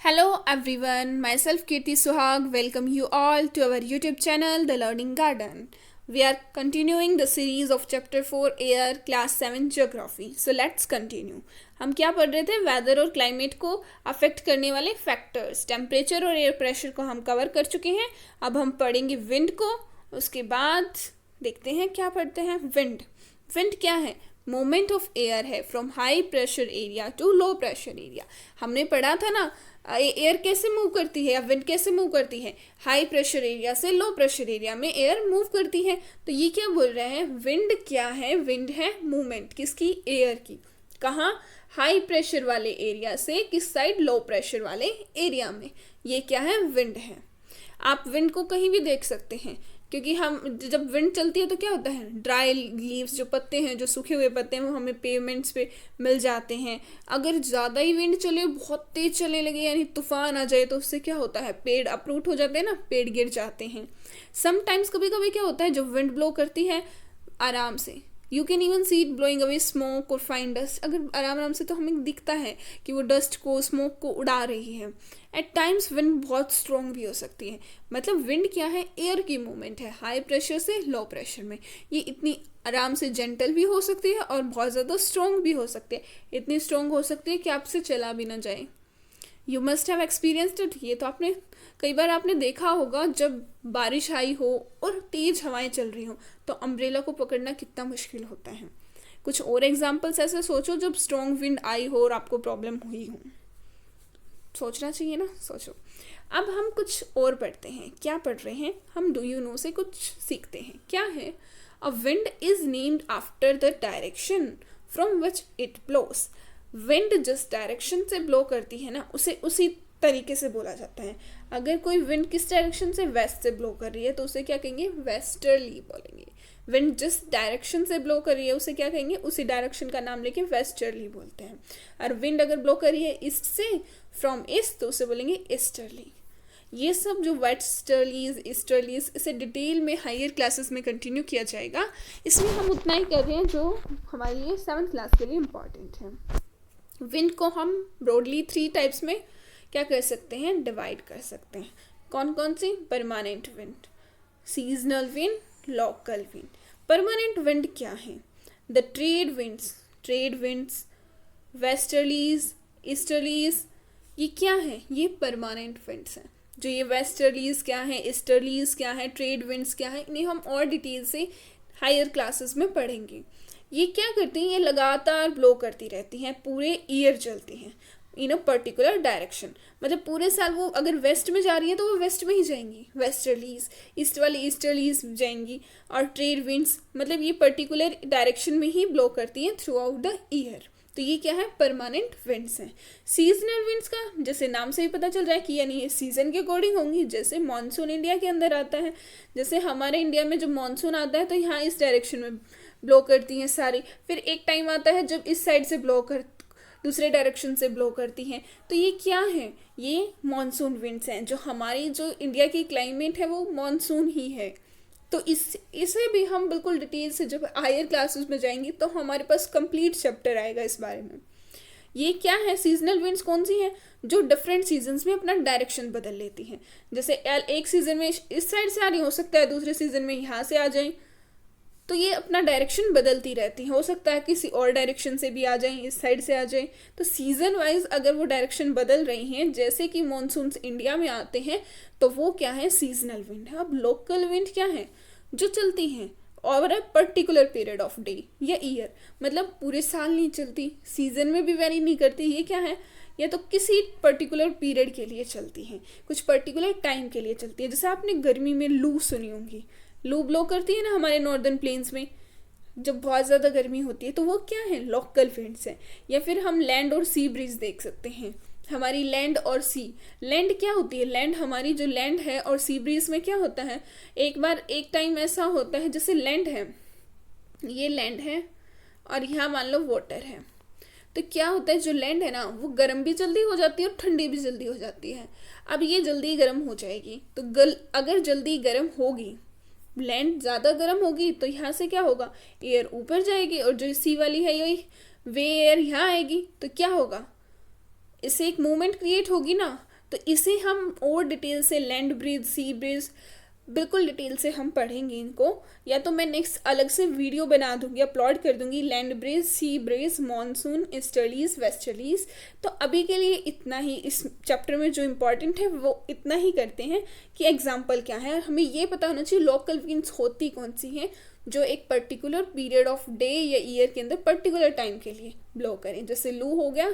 Hello everyone, myself Kirti Suhag. Welcome you all to our YouTube channel, The Learning Garden. We are continuing the series of Chapter 4 Air, Class 7 Geography. So let's continue. हम क्या पढ़ रहे थे? Weather और climate को affect करने वाले factors, temperature और एयर प्रेशर को हम कवर कर चुके हैं. अब हम पढ़ेंगे विंड को. उसके बाद देखते हैं क्या पढ़ते हैं. विंड. विंड क्या है? मूवमेंट ऑफ एयर है from high pressure area to low pressure area. हमने पढ़ा था ना एयर कैसे मूव करती है या विंड कैसे मूव करती है. हाई प्रेशर एरिया से लो प्रेशर एरिया में एयर मूव करती है. तो ये क्या बोल रहे हैं? विंड क्या है? विंड है मूवमेंट किसकी? एयर की. कहाँ? हाई प्रेशर वाले एरिया से किस साइड? लो प्रेशर वाले एरिया में. ये क्या है? विंड है. आप विंड को कहीं भी देख सकते हैं क्योंकि हम जब विंड चलती है तो क्या होता है? ड्राई लीव्स, जो पत्ते हैं, जो सूखे हुए पत्ते हैं, वो हमें पेवमेंट्स पे मिल जाते हैं. अगर ज़्यादा ही विंड चले, बहुत तेज चलने लगे, यानी तूफान आ जाए, तो उससे क्या होता है? पेड़ अपरूट हो जाते हैं ना, पेड़ गिर जाते हैं. समटाइम्स कभी कभी क्या होता है, जब विंड ब्लो करती है आराम से, you can even see it blowing away smoke और फाइन डस्ट. अगर आराम आराम से, तो हमें दिखता है कि वो डस्ट को, स्मोक को उड़ा रही है. एट टाइम्स विंड बहुत स्ट्रॉन्ग भी हो सकती है. मतलब विंड क्या है? एयर की मूवमेंट है हाई प्रेशर से लो प्रेशर में. ये इतनी आराम से जेंटल भी हो सकती है और बहुत ज़्यादा स्ट्रॉन्ग भी हो सकती है. इतनी स्ट्रॉन्ग हो सकती है कि आपसे चला भी ना जाए. You must have experienced it. ये तो आपने कई बार आपने देखा होगा, जब बारिश आई हो और तेज हवाएं चल रही हो तो अम्ब्रेला को पकड़ना कितना मुश्किल होता है. कुछ और एग्जांपल्स ऐसे सोचो जब स्ट्रॉन्ग विंड आई हो और आपको प्रॉब्लम हुई हो. सोचना चाहिए ना, सोचो. अब हम कुछ और पढ़ते हैं. क्या पढ़ रहे हैं हम? डू यू नो से कुछ सीखते हैं. क्या है? A wind is named after the direction from which it blows. Wind जिस डायरेक्शन से ब्लो करती है ना, उसे उसी तरीके से बोला जाता है. अगर कोई विंड किस डायरेक्शन से? वेस्ट से ब्लो कर रही है तो उसे क्या कहेंगे? वेस्टर्ली बोलेंगे. विंड जिस डायरेक्शन से ब्लो कर रही है उसे क्या कहेंगे? उसी डायरेक्शन का नाम लेके वेस्टर्ली बोलते हैं. और विंड अगर ब्लो कर रही है ईस्ट से, फ्रॉम ईस्ट, तो उसे बोलेंगे ईस्टर्ली. ये सब जो वेस्टर्लीज, ईस्टर्लीज, इसे डिटेल में हायर क्लासेस में कंटिन्यू किया जाएगा. इसमें हम उतना ही कर रहे हैं जो हमारे लिए 7th क्लास के लिए इम्पॉर्टेंट है. विंड को हम ब्रॉडली 3 टाइप्स में क्या कर सकते हैं? डिवाइड कर सकते हैं. कौन कौन सी? Permanent wind, seasonal wind, local wind. Permanent wind क्या है? The trade winds, westerlies, easterlies. ये क्या है? ये परमानेंट विंड्स हैं. जो ये वेस्टर्लीज क्या है, ईस्टर्लीज क्या है, ट्रेड विंड्स क्या है, इन्हें हम और डिटेल से हायर क्लासेस में पढ़ेंगे. ये क्या करती हैं? ये लगातार ब्लो करती रहती हैं, पूरे ईयर चलती हैं इन अ पर्टिकुलर डायरेक्शन. मतलब पूरे साल वो अगर वेस्ट में जा रही है तो वो वेस्ट में ही जाएंगी, वेस्टर्लीज. ईस्ट वाली ईस्टर्लीज जाएंगी. और ट्रेड विंड्स मतलब ये पर्टिकुलर डायरेक्शन में ही ब्लो करती हैं थ्रू आउट द ईयर. तो ये क्या है? परमानेंट विंड्स हैं. सीजनल विंड्स का जैसे नाम से ही पता चल रहा है कि यानी ये सीजन के अकॉर्डिंग होंगी. जैसे मानसून इंडिया के अंदर आता है, जैसे हमारे इंडिया में जब मानसून आता है तो यहाँ इस डायरेक्शन में ब्लो करती हैं सारी. फिर एक टाइम आता है जब इस साइड से ब्लो कर, दूसरे डायरेक्शन से ब्लो करती हैं. तो ये क्या है? ये मॉनसून विंड्स हैं. जो हमारी जो इंडिया की क्लाइमेट है वो मॉनसून ही है. तो इसे भी हम बिल्कुल डिटेल से जब हायर क्लासेस में जाएंगे तो हमारे पास कंप्लीट चैप्टर आएगा इस बारे में. ये क्या है? सीजनल विंड्स कौन सी हैं? जो डिफरेंट सीजन्स में अपना डायरेक्शन बदल लेती हैं. जैसे एक सीजन में इस साइड से आ रही, हो सकता है दूसरे सीजन में यहाँ से आ जाएं. तो ये अपना डायरेक्शन बदलती रहती हैं. हो सकता है किसी और डायरेक्शन से भी आ जाएं, इस साइड से आ जाएं. तो सीज़न वाइज अगर वो डायरेक्शन बदल रही हैं, जैसे कि मॉनसून्स इंडिया में आते हैं, तो वो क्या है? सीजनल विंड है. अब लोकल विंड क्या है? जो चलती हैं over a particular period of day या ईयर. मतलब पूरे साल नहीं चलती, सीजन में भी वेरी नहीं करती. ये क्या है? या तो किसी पर्टिकुलर पीरियड के लिए चलती हैं, कुछ पर्टिकुलर टाइम के लिए चलती है. जैसे आपने गर्मी में लू सुनी होंगी. लू ब्लो करती है ना हमारे नॉर्दर्न प्लेन्स में जब बहुत ज़्यादा गर्मी होती है, तो वो क्या है? लोकल विंड्स हैं. या फिर हम लैंड और सी ब्रीज देख सकते हैं. हमारी लैंड और सी. लैंड क्या होती है? लैंड हमारी जो लैंड है, और सी ब्रीज में क्या होता है? एक टाइम ऐसा होता है जैसे लैंड है, ये लैंड है और यहाँ मान लो वाटर है. तो क्या होता है? जो लैंड है ना वो गर्म भी जल्दी हो जाती है और ठंडी भी जल्दी हो जाती है. अब ये जल्दी गर्म हो जाएगी तो अगर जल्दी गर्म होगी, लैंड ज़्यादा गर्म होगी, तो यहाँ से क्या होगा? एयर ऊपर जाएगी. और जो सी वाली है यही वे एयर यहाँ आएगी. तो क्या होगा? इससे एक मूवमेंट क्रिएट होगी ना. तो इसे हम और डिटेल से लैंड ब्रिज, सी ब्रिज, बिल्कुल डिटेल से हम पढ़ेंगे इनको, या तो मैं नेक्स्ट अलग से वीडियो बना दूंगी, अपलोड कर दूंगी, लैंड ब्रिज, सी ब्रिज, मॉनसून, ईस्टर्लीज, वेस्टर्लीज। तो अभी के लिए इतना ही, इस चैप्टर में जो इम्पोर्टेंट है वो इतना ही करते हैं कि एग्जाम्पल क्या है, और हमें ये पता होना चाहिए लोकल विंड्स होती कौन सी हैं जो एक पर्टिकुलर पीरियड ऑफ डे या ईयर के अंदर पर्टिकुलर टाइम के लिए ब्लो करें। जैसे लू हो गया,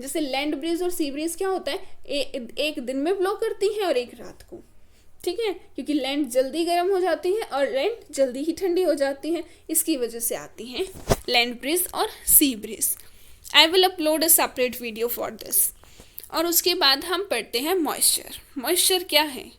जैसे लैंड ब्रिज और सी ब्रिज क्या होता है, एक दिन में ब्लो करती हैं और एक रात को, ठीक है, क्योंकि लैंड जल्दी गर्म हो जाती है और लैंड जल्दी ही ठंडी हो जाती है, इसकी वजह से आती हैं लैंड ब्रिज और sea bridge. I will upload a separate video for this. और उसके बाद हम पढ़ते हैं मॉइस्चर। मॉइस्चर क्या है?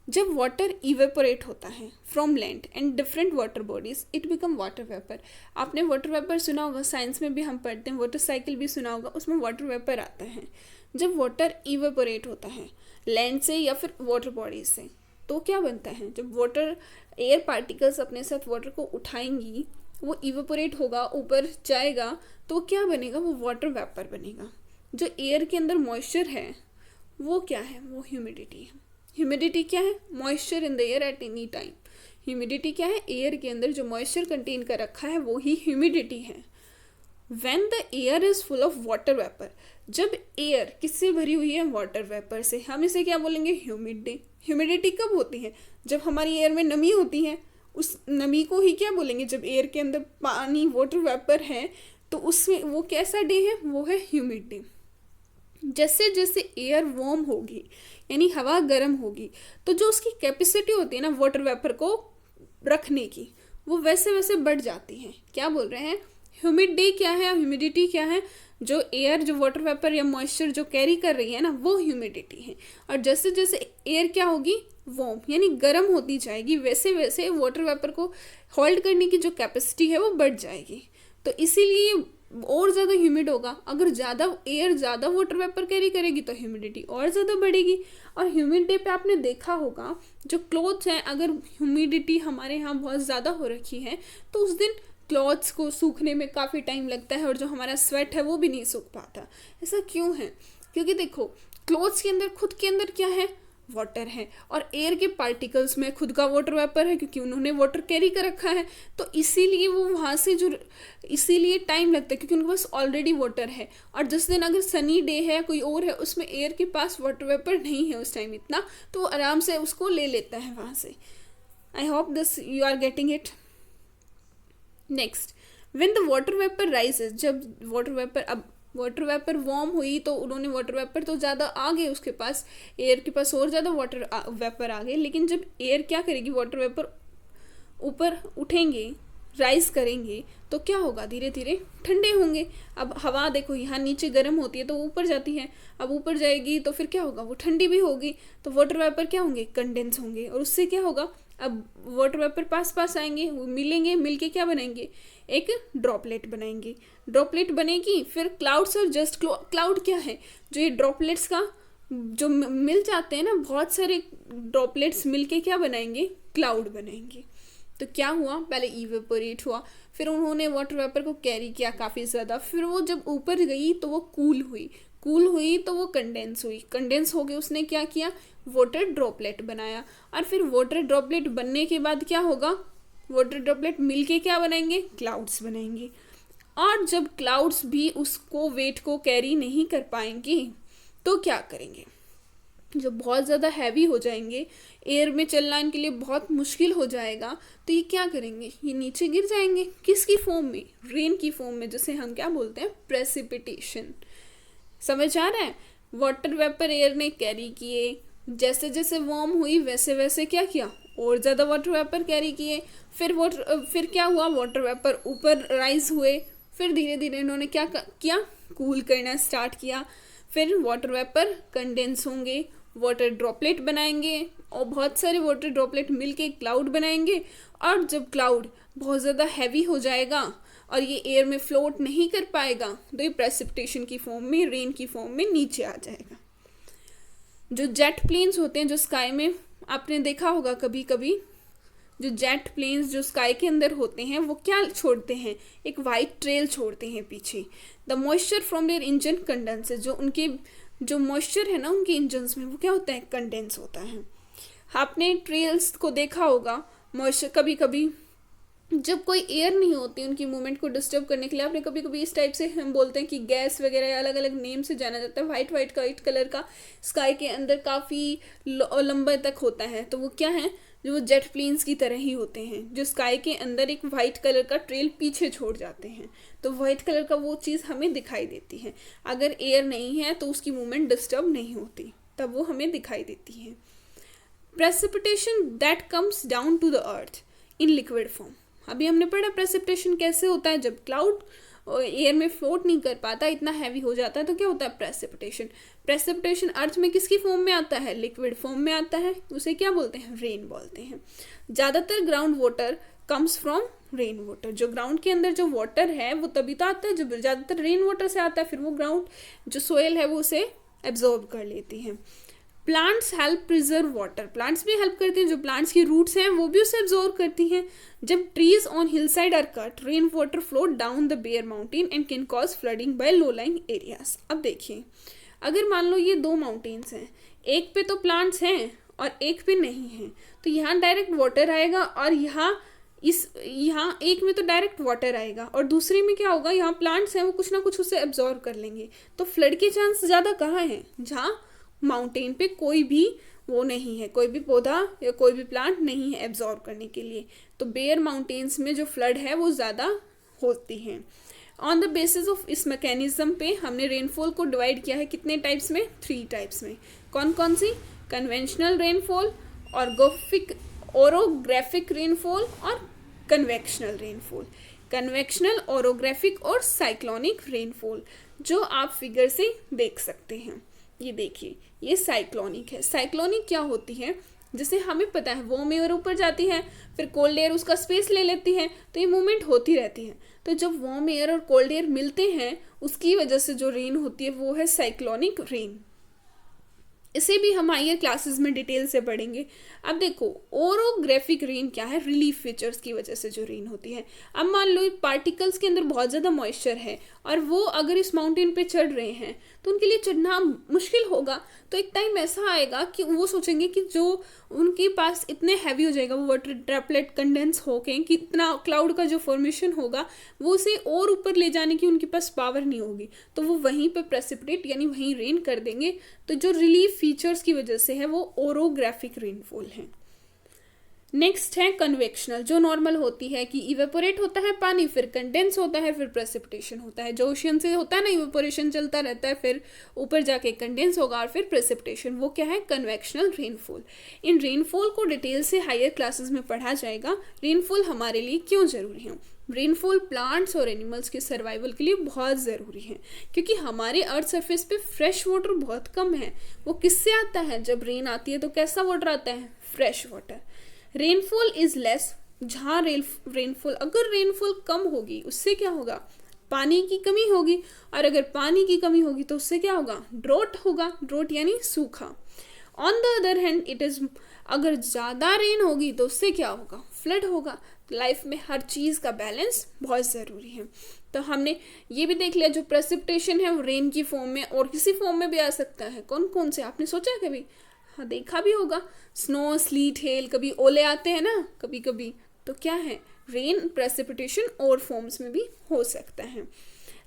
जब वाटर इवेपोरेट होता है from land and different water bodies it become water vapour. आपने वाटर वेपर सुना होगा, साइंस में भी हम पढ़ते हैं, वाटर साइकिल भी सुना होगा, उसमें वाटर वेपर आता है। जब वाटर इवेपोरेट होता है लैंड से या फिर वाटर बॉडीज से, तो क्या बनता है, जब वाटर एयर पार्टिकल्स अपने साथ वाटर को उठाएंगी, वो इवेपोरेट होगा, ऊपर जाएगा, तो क्या बनेगा, वो वाटर वेपर बनेगा। जो एयर के अंदर मॉइस्चर है वो क्या है, वो ह्यूमिडिटी है। ह्यूमिडिटी क्या है? Moisture in the air at any time. Humidity क्या है? एयर के अंदर जो मॉइस्चर कंटेन कर रखा है वो ही ह्यूमिडिटी है। When the air is full of water vapor, जब एयर किससे भरी हुई है? वाटर वेपर से, हम इसे क्या बोलेंगे? ह्यूमिडिटी। ह्यूमिडिटी कब होती है? जब हमारी एयर में नमी होती है, उस नमी को ही क्या बोलेंगे? जब एयर के अंदर पानी, वाटर वेपर है, तो उसमें वो कैसा डे है? वो है ह्यूमिड डे। जैसे जैसे एयर वार्म होगी, यानी हवा गर्म होगी, तो जो उसकी कैपेसिटी होती है ना वाटर वेपर को रखने की, वो वैसे वैसे बढ़ जाती है। क्या बोल रहे हैं? ह्यूमिड डे क्या है, ह्यूमिडिटी क्या है? जो एयर, जो वाटर वेपर या मॉइस्चर जो कैरी कर रही है ना, वो ह्यूमिडिटी है। और जैसे जैसे एयर क्या होगी? वार्म, यानी गर्म होती जाएगी, वैसे वैसे वाटर वेपर को होल्ड करने की जो कैपेसिटी है वो बढ़ जाएगी। तो इसीलिए और ज़्यादा ह्यूमिड होगा। अगर ज़्यादा एयर ज़्यादा वाटर वेपर कैरी करेगी तो ह्यूमिडिटी और ज़्यादा बढ़ेगी। और ह्यूमिड डे पे आपने देखा होगा, जो क्लोथ्स हैं, अगर ह्यूमिडिटी हमारे यहाँ बहुत ज़्यादा हो रखी है तो उस दिन क्लॉथ्स को सूखने में काफ़ी टाइम लगता है और जो हमारा स्वेट है वो भी नहीं सूख पाता। ऐसा क्यों है? क्योंकि देखो, क्लॉथ्स के अंदर, खुद के अंदर क्या है? वाटर है, और एयर के पार्टिकल्स में खुद का वाटर वेपर है, क्योंकि उन्होंने वाटर कैरी कर रखा है। तो इसीलिए वो वहाँ से जो, इसीलिए टाइम लगता है, क्योंकि उनके पास ऑलरेडी वाटर है। और जिस दिन अगर सनी डे है, कोई और है, उसमें एयर के पास वाटर वेपर नहीं है उस टाइम इतना, तो वो आराम से उसको ले लेता है वहाँ से। I hope this you are getting it. Next, when the water vapour rises, जब वाटर वेपर, अब वाटर वेपर वार्म हुई तो उन्होंने वाटर वेपर तो ज़्यादा आ गए उसके पास, एयर के पास और ज़्यादा वाटर वेपर आ गए। लेकिन जब एयर क्या करेगी, वाटर वेपर ऊपर उठेंगे, राइज करेंगे, तो क्या होगा? धीरे धीरे ठंडे होंगे। अब हवा देखो, यहाँ नीचे गर्म होती है तो ऊपर जाती है, अब ऊपर जाएगी तो फिर क्या होगा? वो ठंडी भी होगी। तो वाटर वेपर क्या होंगे? कंडेंस होंगे, और उससे क्या होगा? अब वाटर वेपर पास पास आएंगे, वो मिलेंगे, मिलके क्या बनाएंगे? एक ड्रॉपलेट बनाएंगे। ड्रॉपलेट बनेगी, फिर क्लाउड्स और जस्ट क्लाउड क्या है? जो ये ड्रॉपलेट्स का जो मिल जाते हैं ना, बहुत सारे ड्रॉपलेट्स मिलके क्या बनाएंगे? क्लाउड बनाएंगे। तो क्या हुआ? पहले इवेपोरेट हुआ, फिर उन्होंने वाटर वेपर को कैरी किया काफ़ी ज़्यादा, फिर वो जब ऊपर गई तो वो कूल हुई तो वो कंडेंस हुई, कंडेंस हो गई, उसने क्या किया? वाटर ड्रॉपलेट बनाया। और फिर वाटर ड्रॉपलेट बनने के बाद क्या होगा? वाटर ड्रॉपलेट मिलके क्या बनाएंगे? क्लाउड्स बनाएंगे। और जब क्लाउड्स भी उसको वेट को कैरी नहीं कर पाएंगे तो क्या करेंगे? जब बहुत ज़्यादा हैवी हो जाएंगे, एयर में चलना इनके लिए बहुत मुश्किल हो जाएगा, तो ये क्या करेंगे? ये नीचे गिर जाएंगे। किसकी फॉर्म में? रेन की फॉर्म में, जिसे हम क्या बोलते हैं? प्रेसिपिटेशन। समझ आ रहा है? वाटर वेपर एयर ने कैरी किए, जैसे जैसे वार्म हुई वैसे वैसे क्या किया? और ज़्यादा वाटर वेपर कैरी किए। फिर क्या हुआ? वाटर वेपर ऊपर राइज हुए, फिर धीरे धीरे इन्होंने क्या किया? कूल करना स्टार्ट किया। फिर वाटर वेपर कंडेंस होंगे, वाटर ड्रॉपलेट बनाएंगे, और बहुत सारे वाटर ड्रॉपलेट मिलके क्लाउड बनाएंगे। और जब क्लाउड बहुत ज़्यादा हैवी हो जाएगा और ये एयर में फ्लोट नहीं कर पाएगा, तो ये प्रेसिपिटेशन की फॉर्म में, रेन की फॉर्म में नीचे आ जाएगा। जो जेट प्लेन्स होते हैं, जो स्काई में आपने देखा होगा कभी कभी, जो जेट प्लेन्स जो स्काई के अंदर होते हैं, वो क्या छोड़ते हैं? एक वाइट ट्रेल छोड़ते हैं पीछे। The moisture from their engine condenses, जो उनके जो मॉइस्चर है ना उनके इंजन्स में वो क्या होता है, कंडेंस होता है। आपने ट्रेल्स को देखा होगा, मॉइस्चर कभी कभी जब कोई एयर नहीं होती उनकी मूवमेंट को डिस्टर्ब करने के लिए, आपने कभी कभी इस टाइप से हम बोलते हैं कि गैस वगैरह अलग अलग नेम से जाना जाता है, वाइट कलर का स्काई के अंदर काफ़ी लंबे तक होता है, तो वो क्या है, जो वो जेट प्लेन्स की तरह ही होते हैं जो स्काई के अंदर एक वाइट कलर का ट्रेल पीछे छोड़ जाते हैं। तो वाइट कलर का वो चीज़ हमें दिखाई देती है। अगर एयर नहीं है तो उसकी मूवमेंट डिस्टर्ब नहीं होती, तब वो हमें दिखाई देती है। Precipitation that comes down to the earth in liquid form. अभी हमने पढ़ा प्रेसिपिटेशन कैसे होता है, जब क्लाउड एयर में फ्लोट नहीं कर पाता, इतना हैवी हो जाता है, तो क्या होता है, प्रेसिपिटेशन। प्रेसिपिटेशन अर्थ में किसकी फॉर्म में आता है, लिक्विड फॉर्म में आता है, उसे क्या बोलते हैं, रेन बोलते हैं। ज़्यादातर ground water comes from rain water. जो ग्राउंड के अंदर जो वाटर है वो तभी तो आता है जब ज़्यादातर रेन वाटर से आता है, फिर वो ग्राउंड जो सोयल है वो उसे एब्जॉर्ब कर लेती है। Plants help preserve water. Plants भी हेल्प करती हैं, जो प्लांट्स की रूट्स हैं वो भी उसे एब्जॉर्ब करती हैं। जब trees on hill side are cut, rain water float down the bare mountain and can cause flooding by low lying areas. अब देखिए, अगर मान लो ये दो माउंटेन्स हैं, एक पे तो प्लांट्स हैं और एक पे नहीं है, तो यहाँ डायरेक्ट वाटर आएगा और यहाँ एक में तो डायरेक्ट वाटर आएगा और दूसरे में क्या होगा, यहाँ प्लांट्स हैं वो कुछ ना कुछ उसे एब्जॉर्ब कर लेंगे। तो फ्लड के चांस ज़्यादा कहाँ हैं, जहाँ माउंटेन पे कोई भी वो नहीं है, कोई भी पौधा या कोई भी प्लांट नहीं है एब्जॉर्ब करने के लिए। तो बेयर माउंटेन्स में जो फ्लड है वो ज़्यादा होती हैं। ऑन द बेसिस ऑफ इस मैकेनिज्म पे हमने रेनफॉल को डिवाइड किया है कितने टाइप्स में, 3 टाइप्स में। कौन कौन सी, कन्वेंशनल रेनफॉल, ओरोग्राफिक रेनफॉल और कन्वेक्शनल रेनफॉल। कन्वेक्शनल, ओरोग्राफिक और साइक्लोनिक रेनफॉल जो आप फिगर से देख सकते हैं। ये देखिए, ये साइक्लोनिक है। साइक्लोनिक क्या होती है, जैसे हमें पता है वार्म एयर ऊपर जाती है, फिर कोल्ड एयर उसका स्पेस ले लेती है, तो ये मूवमेंट होती रहती है। तो जब वार्म एयर और कोल्ड एयर मिलते हैं उसकी वजह से जो रेन होती है वो है साइक्लोनिक रेन। इसे भी हम हायर क्लासेस में डिटेल से पढ़ेंगे। अब देखो, ओरोग्राफिक रेन क्या है, रिलीफ फीचर्स की वजह से जो रेन होती है। अब मान लो पार्टिकल्स के अंदर बहुत ज़्यादा मॉइस्चर है और वो अगर इस माउंटेन पे चढ़ रहे हैं तो उनके लिए चढ़ना मुश्किल होगा। तो एक टाइम ऐसा आएगा कि वो सोचेंगे कि जो उनके पास इतने हैवी हो जाएगा वो वाटर ड्रॉपलेट कंडेंस होके कि इतना क्लाउड का जो फॉर्मेशन होगा वो उसे और ऊपर ले जाने की उनके पास पावर नहीं होगी, तो वो वहीं पे प्रेसिपिटेट यानी वहीं रेन कर देंगे। तो जो रिलीफ फीचर्स की वजह से है वो ओरोग्राफिक रेनफॉल है। नेक्स्ट है कन्वेक्शनल, जो नॉर्मल होती है कि इवेपोरेट होता है पानी, फिर कंडेंस होता है, फिर प्रेसिपिटेशन होता है। जो ओशियन से होता है ना, इवेपोरेशन चलता रहता है, फिर ऊपर जाके कंडेंस होगा और फिर प्रेसिपिटेशन, वो क्या है, कन्वेक्शनल रेनफॉल। इन रेनफॉल को डिटेल से हायर क्लासेस में पढ़ा जाएगा। रेनफॉल हमारे लिए क्यों ज़रूरी है। रेनफॉल प्लांट्स और एनिमल्स के सर्वाइवल के लिए बहुत ज़रूरी है, क्योंकि हमारे अर्थ सरफेस पे फ्रेश वाटर बहुत कम है। वो किससे आता है, जब रेन आती है तो कैसा वाटर आता है, fresh water. Rainfall is less, जहाँ रेनफॉल अगर रेनफॉल कम होगी उससे क्या होगा, पानी की कमी होगी, और अगर पानी की कमी होगी तो उससे क्या होगा, ड्रॉट होगा। ड्रॉट यानी सूखा। On the other hand it is, अगर ज़्यादा रेन होगी तो उससे क्या होगा, फ्लड होगा। लाइफ में हर चीज़ का बैलेंस बहुत ज़रूरी है। तो हमने ये भी देख लिया, जो प्रेसिपिटेशन है वो रेन की फॉर्म में और किसी फॉर्म में भी आ सकता है। कौन कौन से आपने सोचा कभी, हाँ देखा भी होगा, स्नो, स्लीट, हेल, कभी ओले आते हैं ना कभी कभी, तो क्या है, रेन प्रेसिपिटेशन और फॉर्म्स में भी हो सकता है।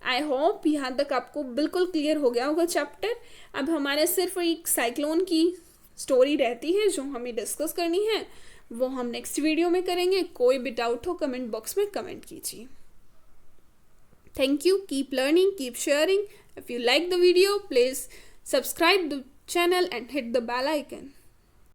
आई होप यहाँ तक आपको बिल्कुल क्लियर हो गया होगा चैप्टर। अब हमारे सिर्फ एक साइक्लोन की स्टोरी रहती है जो हमें डिस्कस करनी है, वो हम नेक्स्ट वीडियो में करेंगे। कोई भी डाउट हो कमेंट बॉक्स में कमेंट कीजिए। Thank you, keep learning, keep sharing. If you like the video, please subscribe the channel and hit the bell icon.